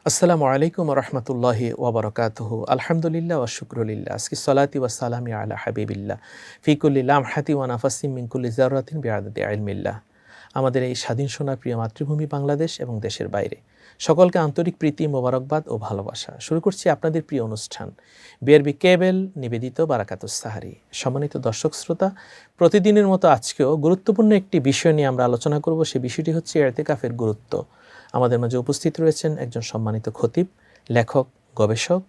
আসসালামু আলাইকুম রহমতুল্লাহি ওবরকাতুহু আলহামদুলিল্লাহ ওয়া শুকরুলিল্লাহ আজকে সলাতি ওয়া সালামি আলা হাবিবিল্লাহ ফিকুল্লি লামহাতি ওয়া নাফাসিম মিন কুল্লি যাররাতিন বিআদাদি ইলমিল্লাহ। আমাদের এই স্বাধীন সোনার প্রিয় মাতৃভূমি বাংলাদেশ এবং দেশের বাইরে সকলকে আন্তরিক প্রীতি, মোবারকবাদ ও ভালোবাসা। শুরু করছি আপনাদের প্রিয় অনুষ্ঠান বিআরবি কেবল নিবেদিত বারাকাতুস সাহারি। সম্মানিত দর্শক শ্রোতা, প্রতিদিনের মতো আজকেও গুরুত্বপূর্ণ একটি বিষয় নিয়ে আমরা আলোচনা করব। সেই বিষয়টি হচ্ছে ইতিকাফের গুরুত্ব। আমাদের মাঝে উপস্থিত রয়েছেন একজন সম্মানিত খতিব, লেখক, গবেষক,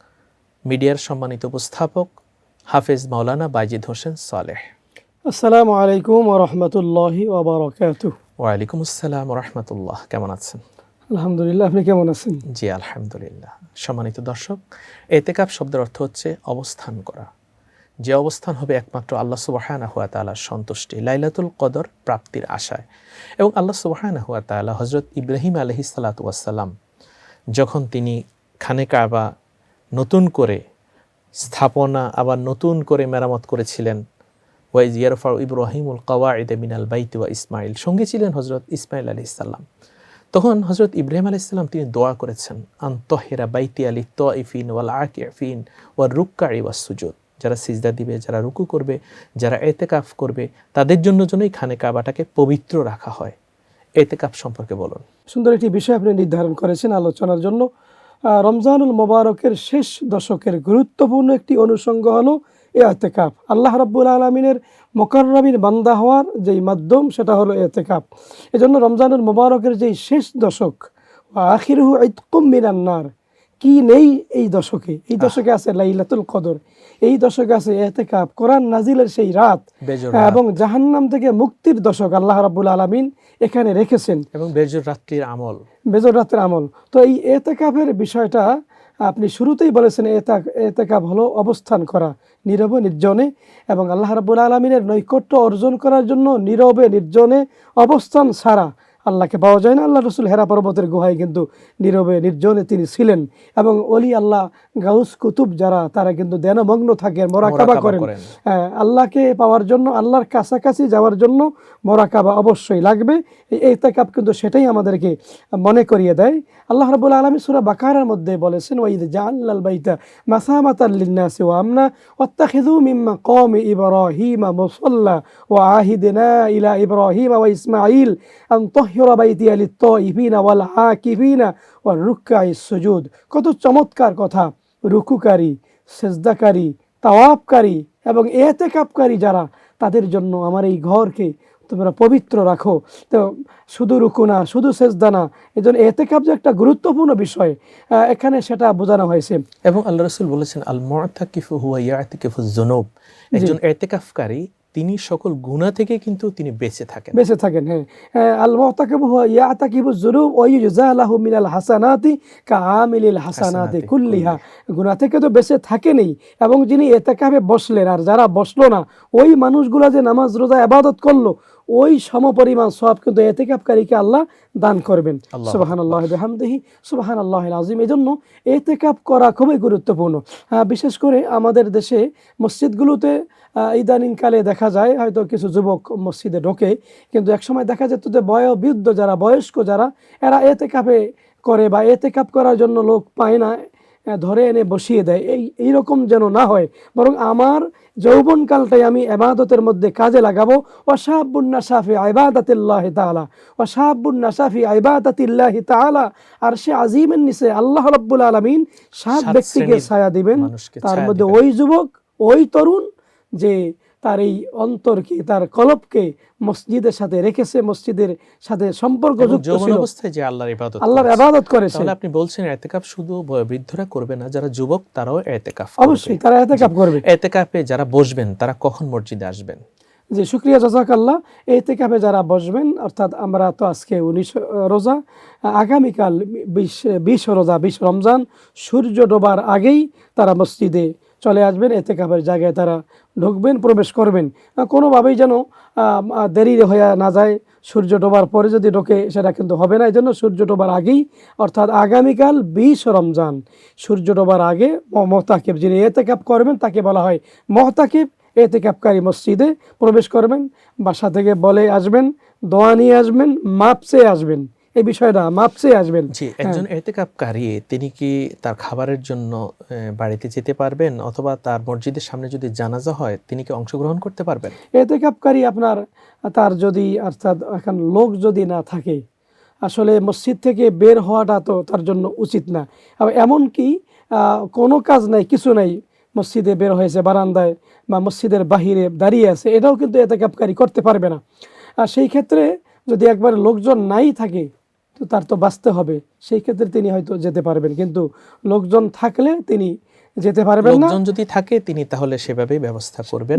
মিডিয়ার সম্মানিত উপস্থাপক হাফেজ মাওলানা বাইজিদ হোসেন সালেহ। আসসালামু আলাইকুম ওয়া রাহমাতুল্লাহি ওয়া বারাকাতুহু। ওয়ালাইকুম আসসালাম ওয়া রাহমাতুল্লাহ। কেমন আছেন? আলহামদুলিল্লাহ, আপনি কেমন আছেন? জি আলহামদুলিল্লাহ। সম্মানিত দর্শক, ইতিকাফ শব্দের অর্থ হচ্ছে অবস্থান করা। যে অবস্থান হবে একমাত্র আল্লাহ সুবহানাহু ওয়া তাআলার সন্তুষ্টি, লাইলাতুল কদর প্রাপ্তির আশায়। এবং আল্লাহ সুবহানাহু ওয়া তাআলা হযরত ইব্রাহিম আলাইহিস সালাতু ওয়াস সালাম যখন তিনি খানে কাবা নতুন করে স্থাপনা আবার নতুন করে মেরামত করেছিলেন, ওয়াইজ ইয়ারফাউ ইব্রাহিমুল কাওয়াইদ মিনাল বাইতি ওয়া ইসমাইল, সঙ্গে ছিলেন হযরত ইসমাইল আলাইহিস সালাম। তখন হযরত ইব্রাহিম আলাইহিস সালাম তিনি দোয়া করেছেন, আনতাহিরা বাইতিয়া লিত-তাইফিন ওয়াল আকিফিন ওয়ার রুকআই ওয়াস সুজুদ। যারা সিজদা দিবে, যারা রুকু করবে, যারা ইতিকাফ করবে, তাদের জন্যই খানে কাবাটাকে পবিত্র রাখা হয়। ইতিকাফ সম্পর্কে বলুন। সুন্দর একটি বিষয় আপনি নির্ধারণ করেছেন আলোচনার জন্য। রমজানুল মোবারকের শেষ দশকের গুরুত্বপূর্ণ একটি অনুষঙ্গ হলো ইতিকাফ। আল্লাহ রাব্বুল আলামিনের মুকাররামিন বান্দা হওয়ার যেই মাধ্যম, সেটা হলো ইতিকাফ। এজন্য রমজানুল মোবারকের যেই শেষ দশক, আখিরুহু ইতকুম মিনান নার, কি নেই এই দশকে? এই দশকে আছে লাইলাতুল কদর, এই দশকে আছে ইতিকাফ, কোরআন নাজিলের সেই রাত, এবং জাহান্নাম থেকে মুক্তির দশক আল্লাহ রাব্বুল আলামিন এখানে রেখেছেন, এবং বেজর রাত্রির আমল, বেজর রাতের আমল। তো এই ইতিকাফের বিষয়টা আপনি শুরুতেই বলেছেন, ইতিকাফ হলো অবস্থান করা নীরবে নির্জনে, এবং আল্লাহ রাব্বুল আলামিনের নৈকট্য অর্জন করার জন্য নীরবে নির্জনে অবস্থান ছাড়া আল্লাহকে পাওয়া যায় না। আল্লাহ রসুল হেরা পর্বতের গুহায় কিন্তু নীরবে নির্জনে তিনি ছিলেন। এবং অলি আল্লাহ, গাউস, কুতুব যারা, তারা কিন্তু ধ্যানমগ্ন থাকেন, মোরাকাবা করেন। আল্লাহকে পাওয়ার জন্য, আল্লাহর কাছাকাছি যাওয়ার জন্য মোরাকাবা অবশ্যই লাগবে। এই ইতিকাফ কিন্তু সেটাই আমাদেরকে মনে করিয়ে দেয়। আল্লাহ রাব্বুল আলামিন সূরা বাকারার মধ্যে বলেছেন, ওয়া ইয জাআলনাল বাইতা মাসামাতাল লিন-নাসি ওয়া আমনা ওয়াত্তাখিযু মিন মাকামি ইব্রাহিমা মুসাল্লা ওয়া আহিদনা ইলা ইব্রাহিমা ওয়া ইসমাঈল আন তাহহিরা বাইতিয়া লিত-তাইফিনা ওয়াল আকিফিনা ওয়ার রুকআইস সুজুদ। কত চমৎকার কথা! রুকুকারী, সেজদাকারী, তাওয়াফকারী এবং ইতিকাফকারী যারা, তাদের জন্য আমার এই ঘরকে তোমরা পবিত্র রাখো। তো শুধু রুকু না, শুধু সেজদা না, এই জন্য ইতিকাফ যে একটা গুরুত্বপূর্ণ বিষয়, এখানে সেটা বোঝানো হয়েছে। এবং আল্লাহ রাসূল বলেছেন, আল মুতাকিফু হুয়া ইয়াতিকিফুজ যুনুব। একজন ইতিকাফকারী তিনি সকল গুনাহ থেকে কিন্তু তিনি বেঁচে থাকেন। হ্যাঁ, আল মুতাকিফু হুয়া ইয়াতিকিফুজ যুনুব ওয়া ইউজা লাহু মিনাল হাসানাতি কাআমিলিল হাসানাতি কুল্লিহা। গুনাহ থেকে তো বেঁচে থাকেনই, এবং যিনি ইতিকাফে বসলেন, আর যারা বসলো না, ওই মানুষগুলা যে নামাজ রোজা ইবাদত করলো, ওই সমপরিমাণ সওয়াব কিন্তু ইতিকাফকারীকে আল্লাহ দান করবেন। সুবহানাল্লাহি ওয়া বিহামদিহি সুবহানাল্লাহিল আযীম। এজন্য ইতিকাফ করা খুবই গুরুত্বপূর্ণ। বিশেষ করে আমাদের দেশে মসজিদগুলোতে ইদানিংকালে দেখা যায়, হয়তো কিছু যুবক মসজিদে ঢোকে, কিন্তু একসময় দেখা যেত যে বয়োবৃদ্ধ যারা, বয়স্ক যারা, এরা ইতিকাফে করে বা ইতিকাফ করার জন্য লোক পায় না, ধরে এনে বসিয়ে দেয়। এইরকম যেন না হয়, বরং আমার যৌবনকালটাই আমি ইবাদতের মধ্যে কাজে লাগাবো। ওয়াশাবুন নাশা ফি ইবাদাতিল্লাহি তাআলা, ওয়াশাবুন নাশা ফি ইবাদাতিল্লাহি তাআলা আরশে আজিমের নিচে আল্লাহ রাব্বুল আলামিন 7 ব্যক্তিকে ছায়া দিবেন। তার মধ্যে ওই যুবক, ওই তরুণ যে তার এই অন্তরকে, তার কলবকে মসজিদের সাথে রেখেছে, মসজিদের সাথে সম্পর্কযুক্ত ছিল, অবস্থায় যে আল্লাহর ইবাদত করেছে। তাহলে আপনি বলছেন ইতিকাফ শুধু বৃদ্ধরা করবে না, যারা যুবক তারাও ইতিকাফ করবে। অবশ্যই তারা ইতিকাফ করবে। ইতিকাফে যারা বসবেন তারা কখন মসজিদে আসবেন? জি, শুকরিয়া, জাযাকাল্লাহ। ইতিকাফে যারা বসবেন, অর্থাৎ আমরা তো আজকে 19 রোজা, আগামীকাল 20 রোজা, 20 রমজান, সূর্য ডোবার আগেই তারা মসজিদে চলে আসবেন, ইতিকাফের জায়গায় তারা ঢুকবেন, প্রবেশ করবেন। কোনোভাবেই যেন দেরি হয়ে না যায়। সূর্য ডোবার পরে যদি ঢোকে সেটা কিন্তু হবে না। এই জন্য সূর্য ডোবার আগেই, অর্থাৎ আগামীকাল 20 রমজান, সূর্য ডোবার আগে মুতাকিব যিনি ইতিকাফ করবেন তাকে বলা হয় মুতাকিব। ইতিকাফকারী মসজিদে প্রবেশ করবেন, বাসা থেকে বলে আসবেন, দোয়া নিয়ে আসবেন, মাপ চেয়ে আসবেন। এই বিষয়টা মাপ চেয়ে আসবেন। জি, একজন এতেকাফকারী তিনি কি তার খাবারের জন্য বাড়িতে যেতে পারবেন, অথবা তার মসজিদের সামনে যদি জানাজা হয় তিনি কি অংশগ্রহণ করতে পারবেন? এতেকাফকারী আপনার তার যদি অর্থাৎ এখন লোক যদি না থাকে, আসলে মসজিদ থেকে বের হওয়াটা তো তার জন্য উচিত না। আর এমনকি কোনো কাজ নাই, কিছু নাই, মসজিদে বের হয়েছে বারান্দায় বা মসজিদের বাহিরে দাঁড়িয়ে আছে, এটাও কিন্তু এতেকাফকারী করতে পারবে না। আর সেই ক্ষেত্রে যদি একবার লোকজন নাই থাকে তো তার তো বাঁচতে হবে, সেই ক্ষেত্রে তিনি হয়তো যেতে পারবেন, কিন্তু লোকজন থাকলে তিনি যেতে পারবেন না। লোকজন যদি থাকে তিনি তাহলে সেভাবেই ব্যবস্থা করবেন।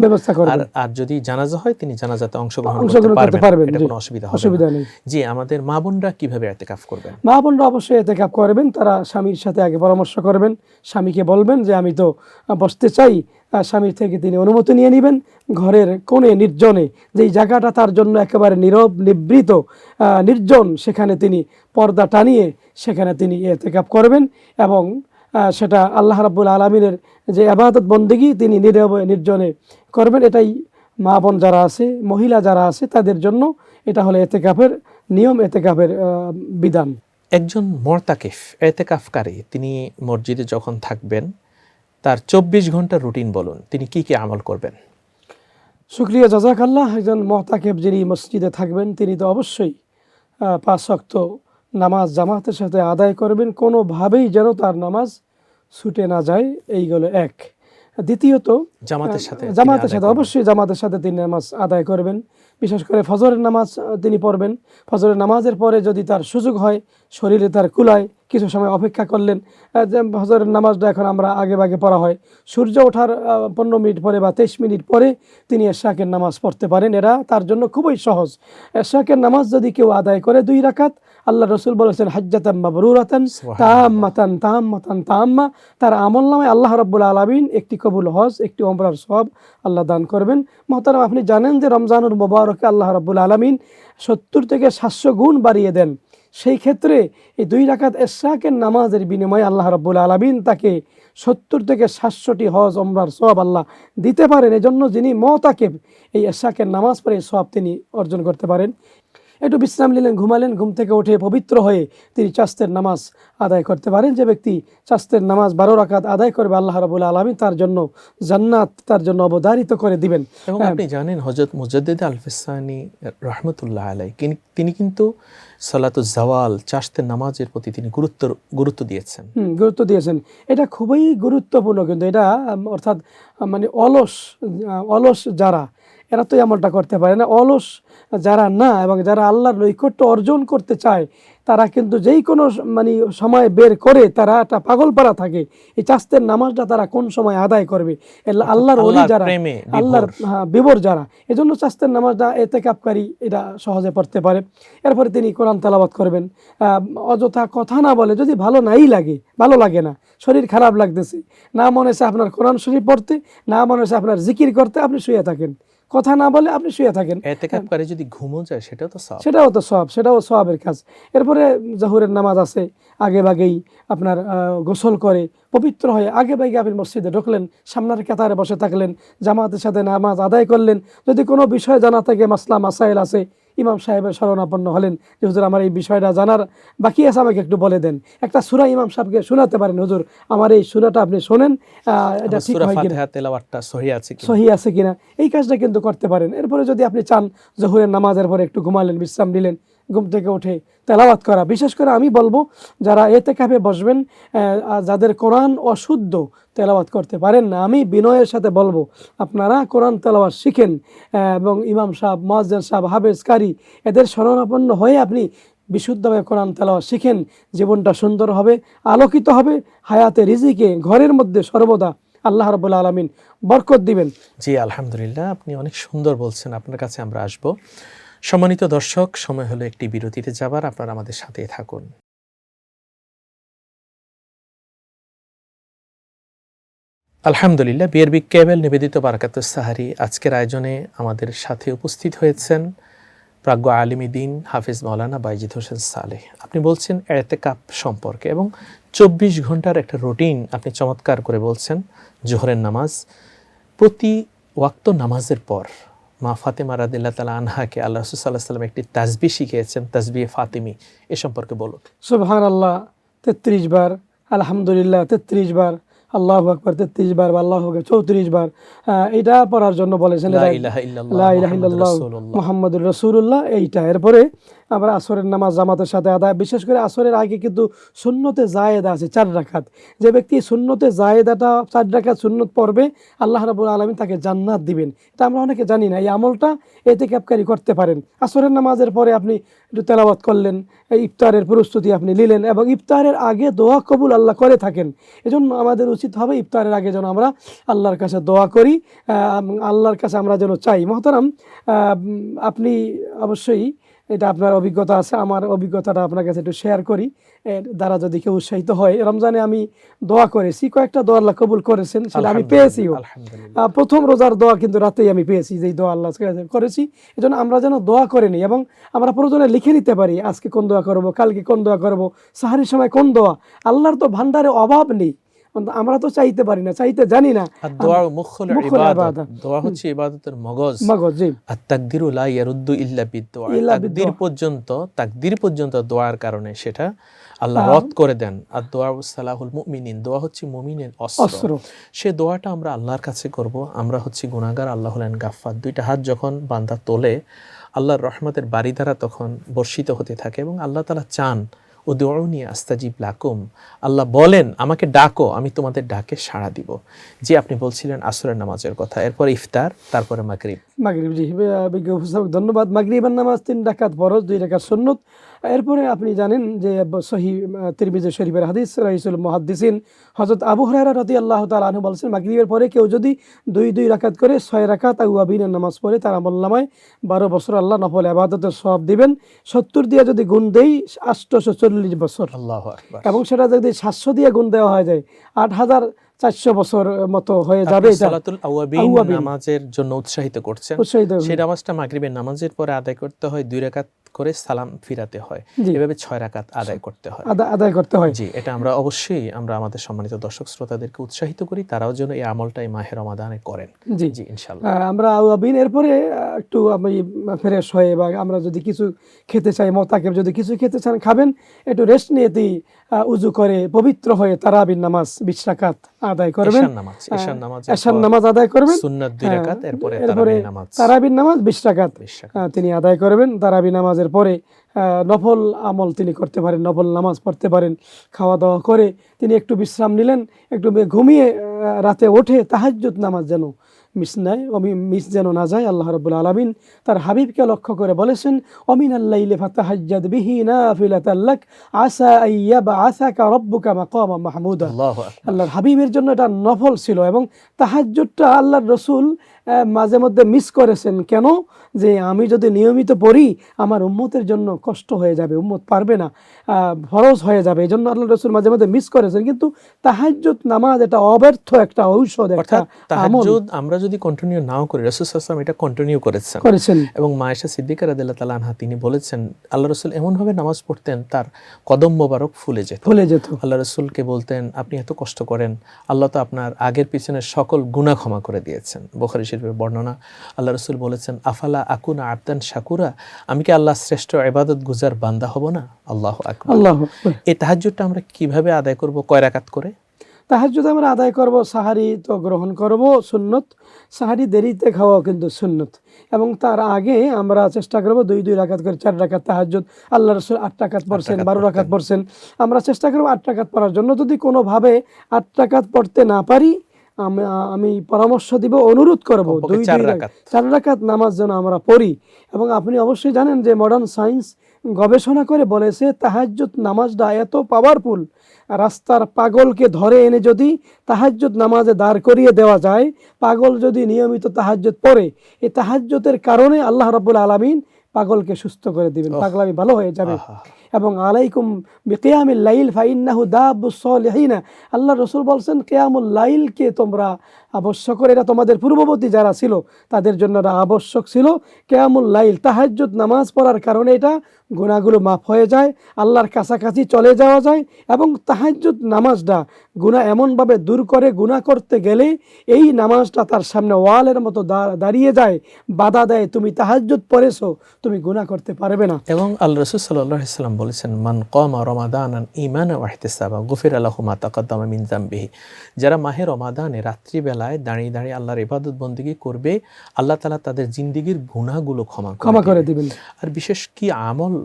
আর যদি জানাজা হয় তিনি জানাজাতে অংশগ্রহণ করতে পারবেন, এটা কোনো অসুবিধা নেই। জি, আমাদের মা বোনরা কিভাবে ইতিকাফ করবেন? মা বোনরা অবশ্যই ইতিকাফ করবেন। তারা স্বামীর সাথে আগে পরামর্শ করবেন, স্বামীকে বলবেন যে আমি তো বসতে চাই, স্বামীর থেকে তিনি অনুমতি নিয়ে নেবেন। ঘরের কোণে নির্জনে, যেই জায়গাটা তার জন্য একেবারে নীরব নিবৃত নির্জন, সেখানে তিনি পর্দা টানিয়ে সেখানে তিনি ইতিকাফ করবেন এবং সেটা আল্লাহ রাব্বুল আলামিনের যে ইবাদত বন্দেগী তিনি নীরবে নির্জনে করবেন। এটাই মা বোন যারা আছে, মহিলা যারা আছে, তাদের জন্য এটা হলো ইতিকাফের নিয়ম, ইতিকাফের বিধান। একজন মুতাকিফ ইতিকাফকারী তিনি মসজিদে যখন থাকবেন তার 24 ঘন্টার রুটিন বলুন, তিনি কি কি আমল করবেন? শুকরিয়া, জাযাকাল্লাহ। একজন মুতাকিফ যিনি মসজিদে থাকবেন তিনি তো অবশ্যই 5 ওয়াক্ত নামাজ জামাতের সাথে আদায় করবেন, কোনোভাবেই যেন তার নামাজ ছুটে না যায়, এইগুলো এক। দ্বিতীয়ত জামাতের সাথে অবশ্যই জামাতের সাথে তিনি নামাজ আদায় করবেন। বিশেষ করে ফজরের নামাজ তিনি পড়বেন। ফজরের নামাজের পরে যদি তার সুযোগ হয়, শরীরে তার কুলায়, কিছু সময় অপেক্ষা করলেন। ফজরের নামাজটা এখন আমরা আগে ভাগে পড়া হয়, সূর্য ওঠার 15 মিনিট পরে বা 23 মিনিট পরে তিনি এশাকের নামাজ পড়তে পারেন। এরা তার জন্য খুবই সহজ। এশাকের নামাজ যদি কেউ আদায় করে 2 রাকাত, আল্লাহ রসুল বলেছেন হাজ্জাতান মাবরুরাতান তাম্মাতান তাম্মাতান তাম্মা, তার আমলনামায় আল্লাহ রাব্বুল আলামিন একটি কবুল হজ, একটি ওমরার সওয়াব আল্লাহ দান করবেন। মুহতারাম, আপনি জানেন যে রমজানুল মুবারকে আল্লাহ রাব্বুল আলামিন 70 থেকে 700 গুণ বাড়িয়ে দেন। সেই ক্ষেত্রে এই 2 রাকাত এশাকের নামাজের বিনিময়ে আল্লাহ রাব্বুল আলামিন তাকে 70 থেকে 700টি হজ ওমরার সওয়াব আল্লাহ দিতে পারেন। এজন্য যিনি মুতাকিফ এই এশাকের নামাজ পড়ে সওয়াব তিনি অর্জন করতে পারেন। একটু বিশ্রাম নিলেন, ঘুমালেন, ঘুম থেকে উঠে পবিত্র হয়ে তিনি চাস্তের নামাজ আদায় করতে পারেন। যে ব্যক্তি চাস্তের নামাজ 12 রাকাত আদায় করবে, আল্লাহ রাব্বুল আলামিন তার জন্য জান্নাত তার জন্য অবধারিত করে দিবেন। এবং আপনি জানেন হযরত মুজাদ্দিদ আল-ফিসানি রাহমাতুল্লাহ আলাইহি তিনি কিন্তু সালাতুজ জাওয়াল চাস্তের নামাজের প্রতি তিনি গুরুত্ব দিয়েছেন। এটা খুবই গুরুত্বপূর্ণ, কিন্তু এটা অর্থাৎ মানে অলস যারা, এরা তো এমনটা করতে পারে না। অলস যারা না, এবং যারা আল্লাহর নৈকট্য অর্জন করতে চায়, তারা কিন্তু যেই কোনো মানে সময় বের করে তারা একটা পাগলপাড়া থাকে এই চাস্তের নামাজটা তারা কোন সময় আদায় করবে। আল্লাহর ওলি যারা, আল্লাহর বিবর যারা, এজন্য চাস্তের নামাজটা ইতিকাফকারী এটা সহজে পড়তে পারে। এরপরে তিনি কোরআন তেলাওয়াত করবেন, অযথা কথা না বলে। যদি ভালো লাগে না, শরীর খারাপ লাগতেছে, না মনে হচ্ছে আপনার কোরআন শরীফ পড়তে, না মনে হচ্ছে আপনার জিকির করতে, আপনি শুয়ে থাকেন, কথা না বলে আপনি শুয়ে থাকেন। ইতিকাফকারী যদি ঘুমও যায় সেটাও তো সওয়াব, সেটাও সওয়াবের কাজ। এরপরে জোহরের নামাজ আছে, আগে ভাগেই আপনার গোসল করে পবিত্র হয়ে আগে ভাগে আপনি মসজিদে ঢুকলেন, সামনের কাতারে বসে থাকলেন, জামাতের সাথে নামাজ আদায় করলেন। যদি কোনো বিষয় জানা থাকে, মাসলা মাসাইল আছে, ইমাম সাহেবের শরণাপন্ন হলেন যে হুজুর আমার এই বিষয়টা জানার বাকি আছে, আমাকে একটু বলে দেন। একটা সূরা ইমাম সাহেবকে শোনাতে পারেন, হুজুর আমার এই সূরাটা আপনি শোনেন, এটা ঠিক হয় কিনা, তেলাওয়াতটা সহি আছে কিনা, এই কাজটা কিন্তু করতে পারেন। এরপরে যদি আপনি চান জোহরের নামাজের পরে একটু ঘুমালেন, বিশ্রাম নিলেন, ঘুম থেকে উঠে তেলাওয়াত করা। বিশেষ করে আমি বলবো যারা ইতিকাফে বসবেন, যাদের কোরআন অশুদ্ধ তেলাওয়াত করতে পারেন না, আমি বিনয়ের সাথে বলবো আপনারা কোরআন তেলাওয়াত শিখেন এবং ইমাম সাহেব, মুয়াজ্জিন সাহেব, হাফেজ, কারি এদের শরণাপন্ন হয়ে আপনি বিশুদ্ধভাবে কোরআন তেলাওয়াত শিখেন। জীবনটা সুন্দর হবে, আলোকিত হবে, হায়াতে রিজিকে ঘরের মধ্যে সর্বদা আল্লাহ রাব্বুল আলামিন বরকত দিবেন। জি, আলহামদুলিল্লাহ, আপনি অনেক সুন্দর বলছেন। আপনার কাছে আমরা আসবো। সম্মানিত দর্শক, সময় হলো একটি বিরতিতে যাবার, আপনারা আমাদের সাথেই থাকুন। আলহামদুলিল্লাহ, বিআরবি কেবল নিবেদিত বারাকাতুস সাহারি আজকের আয়োজনে আমাদের সাথে উপস্থিত হয়েছেন প্রাজ্ঞ আলিমী দ্বীন হাফিজ মাওলানা বাইজিদ হোসেন সালেহ। আপনি বলছেন ইতিকাফ সম্পর্কে এবং 24 ঘন্টার একটা রুটিন আপনি চমৎকার করে বলছেন। জোহরের নামাজ, প্রতি ওয়াক্ত নামাজের পর মা ফাতেমা রাদিয়াল্লাহু তাআলা আনহাকে আল্লাহ রাসূল সাল্লাল্লাহু আলাইহি ওয়াসাল্লাম একটি তাসবিহ শিখিয়েছেন, তাসবিহে ফাতিমি, এ সম্পর্কে বলুন। সুবহানাল্লাহ 33 বার, আলহামদুলিল্লাহ 33 বার, আল্লাহু আকবার 33 বার বা আল্লাহু আকবার 34 বার, এটা পড়ার জন্য বলেছেন। লা ইলাহা ইল্লাল্লাহ লা ইলাহা ইল্লাল্লাহ মুহাম্মাদুর রাসূলুল্লাহ, এইটা। এরপরে আমরা আসরের নামাজ জামাতের সাথে আদায়, বিশেষ করে আসরের আগে কিন্তু সুন্নতে জায়েদা আছে 4 রাকাত। যে ব্যক্তি সুন্নতে জায়েদাটা 4 রাকাত সুন্নত পড়বে, আল্লাহ রাব্বুল আলামিন তাকে জান্নাত দিবেন। এটা আমরা অনেকে জানি না। এই আমলটা ইতিকাফকারী করতে পারেন। আসরের নামাজের পরে আপনি একটু তেলাওয়াত করলেন, ইফতারের প্রস্তুতি আপনি নিলেন, এবং ইফতারের আগে দোয়া কবুল আল্লাহ করে থাকেন। এজন্য আমাদের উচিত হবে ইফতারের আগে যেন আমরা আল্লাহর কাছে দোয়া করি, আল্লাহর কাছে আমরা যেন চাই। মহতারাম, আপনি অবশ্যই, এটা আপনার অভিজ্ঞতা আছে, আমার অভিজ্ঞতাটা আপনার কাছে একটু শেয়ার করি, এর দ্বারা যদি কেউ উৎসাহিত হয়। রমজানে আমি দোয়া করেছি, কয়েকটা দোয়া আল্লাহ কবুল করেছেন, সেটা আমি পেয়েছিও। প্রথম রোজার দোয়া কিন্তু রাতেই আমি পেয়েছি, যেই দোয়া আল্লাহ করেছি। এজন্য আমরা যেন দোয়া করে নিই, এবং আমরা প্রয়োজনে লিখে নিতে পারি, আজকে কোন দোয়া করব, কালকে কোন দোয়া করব, সাহারির সময় কোন দোয়া। আল্লাহর তো ভান্ডারে অভাব নেই, আমরা তো চাইতে পারি না, চাইতে জানি না। দোয়া মুখুল ইবাদত, দোয়া হচ্ছে ইবাদতের মগজ। জি। আর তাকদিরু লা ইয়ারুদ্দু ইল্লা বিদুআ, তাকদির পর্যন্ত দোয়ার কারণে সেটা আল্লাহ রদ করে দেন। আর দোয়া সালাহুল মুমিনিন, দোয়া হচ্ছে মুমিনের অস্ত্র। সে দোয়াটা আমরা আল্লাহর কাছে করব। আমরা হচ্ছে গুনাহগার, আল্লাহ হলেন গাফফার। দুইটা হাত যখন বান্দা তোলে, আল্লাহর রহমতের বারিধারা তখন বর্ষিত হতে থাকে, এবং আল্লাহ তাআলা চান উদউনি আস্তাজিব লাকুম, আল্লাহ বলেন আমাকে ডাকো, আমি তোমাদের ডাকে সাড়া দিব। যে আপনি বলছিলেন আসরের নামাজের কথা, এরপর ইফতার, তারপরে মাগরিব। জি, ধন্যবাদ। মাগরিবের নামাজ 3 রাকাত ফরজ, 2 রাকাত সুন্নত। এরপরে আপনি জানেন যে সহিহ তিরমিজি শরীফের হাদিস, রাইসুল মুহাদ্দিসিন হযরত আবু হুরায়রা রাদিয়াল্লাহু তাআলা আনহু বলেছেন, মাগরিবের পরে কেউ যদি 2 রাকাত করে 6 রাকাত আওয়াবিনের নামাজ পড়ে, তার আমলনামায় 12 বছর আল্লাহ নফল ইবাদতের সওয়াব দিবেন। 70 দিয়ে যদি গুণ দেই 840 বছর। আল্লাহু আকবার। এবং সেটা যদি 700 দিয়ে গুণ দেওয়া হয় যায় 8400 বছর মতো হয়ে যাবে। সালাতুল আওয়াবিন নামাজের জন্য উৎসাহিত করছেন। সেই নামাজটা মাগরিবের নামাজের পরে আদায় করতে হয়, 2 রাকাত করে সালাম ফিরাতে হয়, এভাবে 6 রাকাত আদায় করতে হয়। জি, এটা আমরা অবশ্যই আমরা আমাদের সম্মানিত দর্শক শ্রোতাদেরকে উৎসাহিত করি, তারাও যেন এই আমলটা এই মাহে রমাদানে করেন। জি জি, ইনশাআল্লাহ। আমরা আওয়াবিন এরপরে একটু আমি ফ্রেশ হয়ে, বা আমরা যদি কিছু খেতে চাই, মোতাকিব যদি কিছু খেতে চান খাবেন, একটু রেস্ট নিয়েতেই উযু করে পবিত্র হয়ে তারাবির নামাজ 20 রাকাত আদায় করবেন। এশার নামাজ আদায় করবেন, সুন্নাত 2 রাকাত, এরপরে তারাবির নামাজ 20 রাকাত তিনি আদায় করবেন। তারাবি নামাজের পরে নফল আমল তিনি করতে পারেন, নফল নামাজ পড়তে পারেন। খাওয়া দাওয়া করে তিনি একটু বিশ্রাম নিলেন, একটু ঘুমিয়ে রাতে ওঠে তাহাজ্জুদ নামাজ যেন মিস যেন না যায়। আল্লাহ রাব্বুল আলামিন তার হাবিবকে লক্ষ্য করে বলেছেন, ওমিনাল লাইলি ফাতাহাজ্জাদ বিহি নাফিলাতাল লাক আসা আইয়াবআসাকা রাব্বুকা মাকামান মাহমুদা। আল্লাহর হাবিবের জন্য এটা নফল ছিল, এবং তাহাজ্জুদটা আল্লাহর রাসূল মাঝে মধ্যে মিস করেছেন। কেন? যে আমি যদি নিয়মিত পড়ি আমার উম্মতের জন্য কষ্ট হয়ে যাবে, উম্মত পারবে না, ফরজ হয়ে যাবে। এই জন্য আল্লাহ রাসূল মাঝে মধ্যে মিস করেছেন। কিন্তু তাহাজ্জুদ নামাজ এটা অব্যর্থ একটা ঔষধ, একটা তাহাজ্জুদ আমরা যদি কন্টিনিউ নাও করি, রাসূল সাল্লাল্লাহু আলাইহি ওয়াসাল্লাম এটা কন্টিনিউ করেছেন। এবং মা আয়েশা সিদ্দিকা রাদিয়াল্লাহু তাআলা আনহা তিনি বলেছেন, আল্লাহ রাসূল এমন ভাবে নামাজ পড়তেন তার কদম মোবারক ফুলে যেত। আল্লাহ রাসূলকে বলতেন, আপনি এত কষ্ট করেন, আল্লাহ তো আপনার আগের পিছনের সকল গুনাহ ক্ষমা করে দিয়েছেন। বুখারী শরীফের বর্ণনা। আল্লাহ রাসূল বলেছেন, আফালা আকুনা আবদান শাকুরা, আমি কি আল্লাহ শ্রেষ্ঠ ইবাদত গুজার বান্দা হব না? আল্লাহু আকবার। এই তাহাজ্জুদটা আমরা কিভাবে আদায় করব, কয় রাকাত করে? তাহাজ্জুদ আমরা আদায় করব, সাহারি তো গ্রহণ করব সুন্নত, সাহারি দেরিতে খাওয়াও কিন্তু সুন্নত। এবং তার আগে আমরা চেষ্টা করব 2 রাকাত করে 4 রাকাত তাহাজ্জুদ। আল্লাহ রাসূল 8 রাকাত পড়ছেন, 12 রাকাত পড়ছেন, আমরা চেষ্টা করব 8 রাকাত পড়ার জন্য। যদি কোনোভাবে 8 রাকাত পড়তে না পারি, আমি পরামর্শ দিব, অনুরোধ করব 4 রাকাত নামাজ যেন আমরা পড়ি। এবং আপনি অবশ্যই জানেন যে মডার্ন সায়েন্স গবেষণা করে বলেছে তাহাজ্জুদ নামাজটা এত পাওয়ারফুল, রাস্তার পাগলকে ধরে এনে যদি তাহাজ্জুদ নামাজে দাঁড় করিয়ে দেওয়া যায়, পাগল যদি নিয়মিত তাহাজ্জুদ পড়ে, এই তাহাজ্জুদের কারণে আল্লাহ রাব্বুল আলামিন পাগলকে সুস্থ করে দিবেন, পাগলামি ভালো হয়ে যাবে। এবং আলাইকুম বিকিয়ামিল লাইল ফাইন্নাহু দাবুস সলিহিন, আল্লাহ রাসূল বলছেন কিয়ামুল লাইলকে তোমরা আবশ্যক করে, এটা তোমাদের পূর্ববর্তী যারা ছিল তাদের জন্য এটা আবশ্যক ছিল। কিয়ামুল লাইল তাহাজ্জুদ নামাজ পড়ার কারণে এটা গুনাহগুলো মাফ হয়ে যায়, আল্লাহর কাছাকাছি চলে যাওয়া যায়। এবং তাহাজ্জুদ নামাজটা গুনাহ এমনভাবে দূর করে, গুনাহ করতে গেলে এই নামাজটা তার সামনে ওয়ালের মতো দাঁড়িয়ে যায়, বাধা দেয়, তুমি তাহাজ্জুদ পড়েছো, তুমি গুনাহ করতে পারবে না। এবং আল্লাহ রাসূল সাল্লাল্লাহু আলাইহি ওয়াসাল্লাম বলেছেন, মান কামা রমাদানান ঈমানান ওয়া ইহতিসাবান গুফিরা লাহু মা তাকাদ্দামা মিন যামবিহি। যারা মাহে রমাদানে রাত্রিবেলায় দাঁড়িয়ে দাঁড়িয়ে আল্লাহর ইবাদত বন্দেগী করবে, আল্লাহ তাআলা তাদের জিন্দেগীর গুনাহগুলো ক্ষমা করে দিবেন। আর বিশেষ কি আমল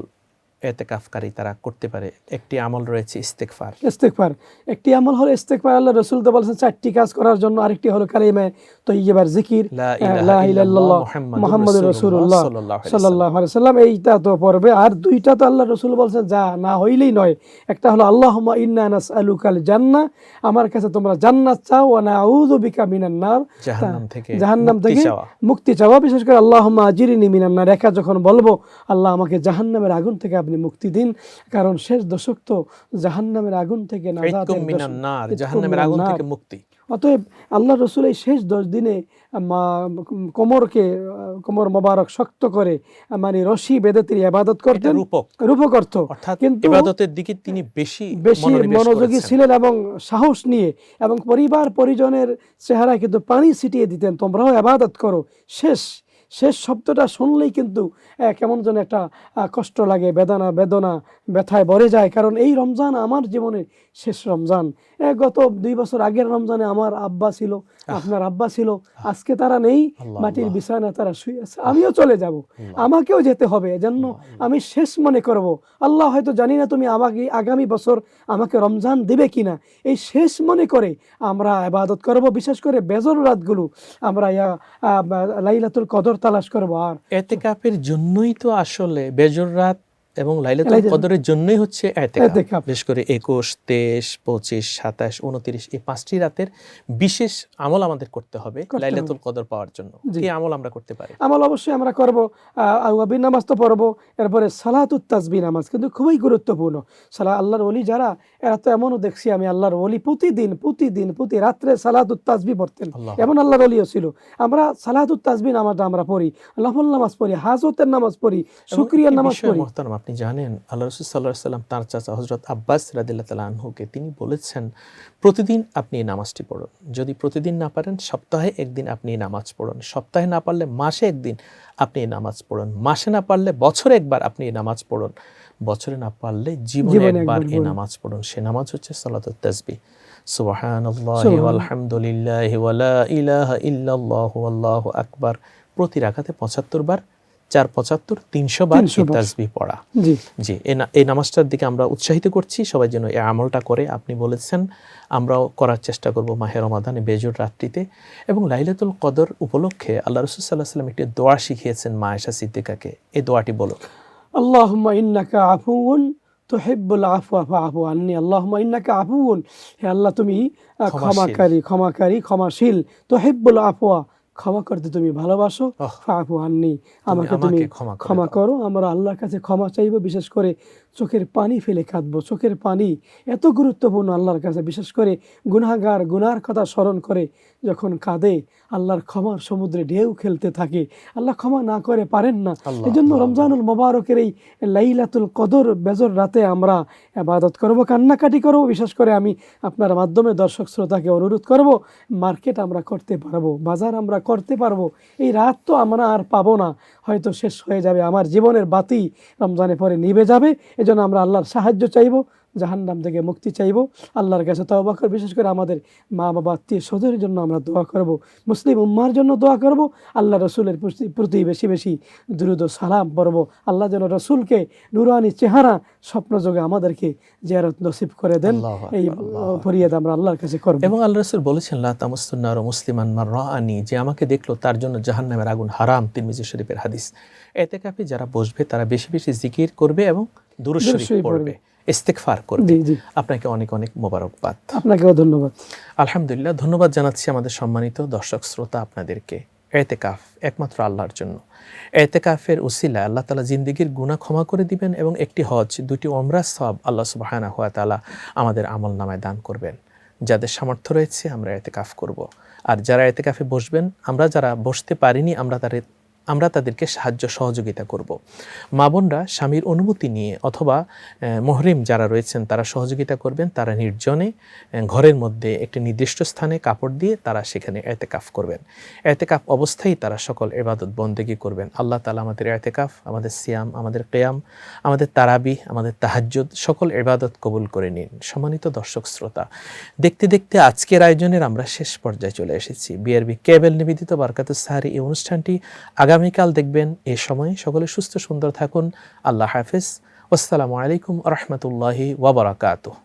এতেকাফকারী তারা করতে পারে? একটি আমল রয়েছে ইস্তেগফার। একটি আমল হলো ইস্তেগফার। আল্লাহ রাসূল তো বলেছেন 4টি কাজ করার জন্য। আরেকটি হলো কালিমা তাইয়্যিবার জিকির, লা লা ইলাহা ইল্লাল্লাহ মুহাম্মাদুর রাসূলুল্লাহ সাল্লাল্লাহু আলাইহি সাল্লাম, এইটা তো পড়বে। আর দুইটা তো আল্লাহ রাসূল বলেছেন যা না হইলেই নয়। একটা হলো আল্লাহুম্মা ইন্না নাসআলুকাল জান্নাহ, আমার কাছে তোমরা জান্নাত চাও, ওয়া নাউযু বিকা মিনান নার, জাহান্নাম থেকে মুক্তি চাওয়া। বিশেষ করে আল্লাহুম্মা আজিরনি মিনান নার, একা যখন বলবো আল্লাহ আমাকে জাহান্নামের আগুন থেকে আপনি মুক্তি দিন, কারণ শেষ দশক তো জাহান্নামের আগুন থেকে জাহান্নামের আগুন থেকে মুক্তি। অতএব আল্লাহ রাসূল এই শেষ 10 দিনে কোমর মোবারক শক্ত করে মানে রশি বেঁধে তিনি ইবাদত করতেন, রূপক অর্থ, কিন্তু ইবাদতের দিকে তিনি বেশি মনোযোগী ছিলেন এবং সাহস নিয়ে, এবং পরিবার পরিজনের চেহারায় কিন্তু পানি ছিটিয়ে দিতেন, তোমরাও ইবাদত করো। শেষ শব্দটা শুনলেই কিন্তু কেমন যেন একটা কষ্ট লাগে, ব্যথায় ভরে যায়। কারণ এই রমজান আমার জীবনের শেষ রমজান। গত 2 বছর আগের রমজানে আমার আব্বা ছিল, আপনার আব্বা ছিল, আজকে তারা নেই, মাটির বিছানায় তারা শুয়ে আছে। আমিও চলে যাব, আমাকেও যেতে হবে, এজন্য আমি শেষ মনে করব। আল্লাহ হয়তো জানি না তুমি আমাকে আগামী বছর আমাকে রমজান দিবে কিনা, এই শেষ মনে করে আমরা ইবাদত করব। বিশেষ করে বেজর রাতগুলো আমরা লাইলাতুল কদর তালাশ করব। আর ইতিকাফের জন্যই তো আসলে বেজর রাত এবং লাইলাতুল কদরের জন্যই হচ্ছে ইতিকাফ। বিশেষ করে 21, 23, 25, 27, 29 এই 5টি রাতের বিশেষ আমল আমাদের করতে হবে লাইলাতুল কদর পাওয়ার জন্য। কি আমল আমরা করতে পারি? আমল অবশ্যই আমরা করব। আওয়াবিন নামাজ তো পড়ব, এরপরে সালাতুত তাসবিহ নামাজ কিন্তু খুবই গুরুত্বপূর্ণ। আল্লাহর ওলি যারা, এরা তো এমনও দেখছি আমি আল্লাহর ওলি প্রতি রাত্রে সালাতুত তাসবিহ পড়তেন, এমন আল্লাহর ওলিও ছিল। আমরা সালাতুত তাসবিহ নামাজটা আমরা পড়ি, নফল নামাজ পড়ি, হাজতের নামাজ পড়ি, শুকরিয়ার নামাজ পড়ি। আপনি জানেন আল্লাহ রাসূল সাল্লাল্লাহু আলাইহি সাল্লাম তার চাচা হযরত আব্বাস রাদিয়াল্লাহু তাআলা আনহুকে তিনি বলেছেন, প্রতিদিন আপনি এই নামাজটি পড়ুন। যদি প্রতিদিন না পারেন সপ্তাহে একদিন আপনি এই নামাজ পড়ুন, সপ্তাহে না পারলে মাসে একদিন আপনি এই নামাজ পড়ুন, মাসে না পারলে বছরে একবার আপনি এই নামাজ পড়ুন, বছরে না পারলে জীবনে একবার এই নামাজ পড়ুন। সে নামাজ হচ্ছে সালাতুত তাসবিহ। সুবহানাল্লাহি ওয়াল হামদুলিল্লাহি ওয়া লা ইলাহা ইল্লাল্লাহু আল্লাহু আকবার। প্রতি রাকাতে 75 বার, 4 75 300 বার তাসবিহ পড়া। জি এই নামাজটার দিকে আমরা উৎসাহিত করছি, সবাই যেন এই আমলটা করে। আপনি বলেছেন, আমরাও করার চেষ্টা করব মাহে রমাদানে বেজোড় রাত্রিতে। এবং লাইলাতুল কদর উপলক্ষে আল্লাহ রাসূল সাল্লাল্লাহু আলাইহি ওয়াসাল্লাম একটি দোয়া শিখিয়েছেন মা আয়েশা সিদ্দিকাকে। এই দোয়াটি বলো। আল্লাহুম্মা ইন্নাকা আফুউন তুহিব্বুল আফওয়া ফাআফু আন্নী। আল্লাহুম্মা ইন্নাকা আফুউন, হে আল্লাহ তুমি ক্ষমাকারী, ক্ষমাশীল। তুহিব্বুল আফওয়া, ক্ষমা করতে তুমি ভালোবাসো। ফাআফু আন্নী, আমাকে তুমি ক্ষমা করো। আমরা আল্লাহর কাছে ক্ষমা চাইবো, বিশেষ করে চোখের পানি ফেলে কাঁদবো। চোখের পানি এত গুরুত্বপূর্ণ আল্লাহর কাছে, বিশেষ করে গুনাহগার গুনার কথা স্মরণ করে যখন কাঁদে, আল্লাহর ক্ষমার সমুদ্রে ঢেউ খেলতে থাকে, আল্লাহ ক্ষমা না করে পারেন না। এই জন্য রমজানুল মোবারকের এই লাইলাতুল কদর বেজর রাতে আমরা ইবাদত করব, কান্নাকাটি করব। বিশেষ করে আমি আপনার মাধ্যমে দর্শক শ্রোতাকে অনুরোধ করব, মার্কেট আমরা করতে পারবো, বাজার আমরা করতে পারবো। এই রাত তো আমরা আর পাবো না, হয়তো শেষ হয়ে যাবে, আমার জীবনের বাতি রমজানের পরে নিভে যাবে। এজন্য আমরা আল্লাহর সাহায্য চাইব, জাহান্নাম থেকে মুক্তি চাইব, আল্লাহর কাছে তওবা করব। বিশেষ করে আমাদের মা বাবা আত্মীয় স্বজনের জন্য আমরা দোয়া করব, মুসলিম উম্মার জন্য দোয়া করব, আল্লাহ রসুলের প্রতি বেশি বেশি দুরূদ ও সালাম পড়ব। আল্লাহ যেন রসুলকে নুরানি চেহারা স্বপ্নযোগে আমাদেরকে জিয়ারত নসিব করে দেন, এই ফরিয়াদ আমরা আল্লাহর কাছে করব। এবং আল্লাহ রাসূল বলেছেন, লা তামাসসুন নার মুসলিমান মান রাআনি, যে আমাকে দেখলো তার জন্য জাহান্নামের আগুন হারাম। তিরমিজি শরীফের হাদিস। ইতিকাফে যারা বসবে তারা বেশি বেশি জিকির করবে এবং দুরূদ শরীফ পড়বে, ইস্তেগফার করবে। আপনাকে অনেক অনেক মোবারকবাদ। আপনাকেও ধন্যবাদ। আলহামদুলিল্লাহ, ধন্যবাদ জানাচ্ছি আমাদের সম্মানিত দর্শক শ্রোতা আপনাদেরকে। ইতিকাফ একমাত্র আল্লাহর জন্য। ইতিকাফের উসিলায় আল্লাহ তাআলা জিন্দেগীর গুনাহ ক্ষমা করে দিবেন এবং একটি হজ, 2টি ওমরার সওয়াব আল্লাহ সুবহানাহু ওয়া তাআলা আমাদের আমলনামায় দান করবেন। যাদের সামর্থ্য রয়েছে আমরা ইতিকাফ করব। আর যারা ইতিকাফে বসবেন, আমরা যারা বসতে পারিনি, আমরা আমরা তাদেরকে সাহায্য সহযোগিতা করব। মা বোনরা স্বামীর অনুমতি নিয়ে অথবা মুহরিম যারা রয়েছেন তারা সহযোগিতা করবেন, তারা নির্জনে ঘরের মধ্যে একটি নির্দিষ্ট স্থানে কাপড় দিয়ে তারা সেখানে এতেকাফ করবেন। এতেকাফ অবস্থায় তারা সকল ইবাদত বন্দেগী করবেন। আল্লাহ তাআলা আমাদের এতেকাফ, আমাদের সিয়াম, আমাদের কিয়াম, আমাদের তারাবি, আমাদের তাহাজ্জুদ সকল ইবাদত কবুল করে নিন। সম্মানিত দর্শক শ্রোতা, দেখতে দেখতে আজকের আয়োজনের আমরা শেষ পর্যায়ে চলে এসেছি। বিআরবি কেবল নিবেদিত বারকাতুস সাহারি এই অনুষ্ঠানটি আগামীকাল দেখবেন। এ সময় সকলে সুস্থ সুন্দর থাকুন। আল্লাহ হাফেজ। আসসালামু আলাইকুম ওয়া রাহমাতুল্লাহি ওয়া বারাকাতুহু।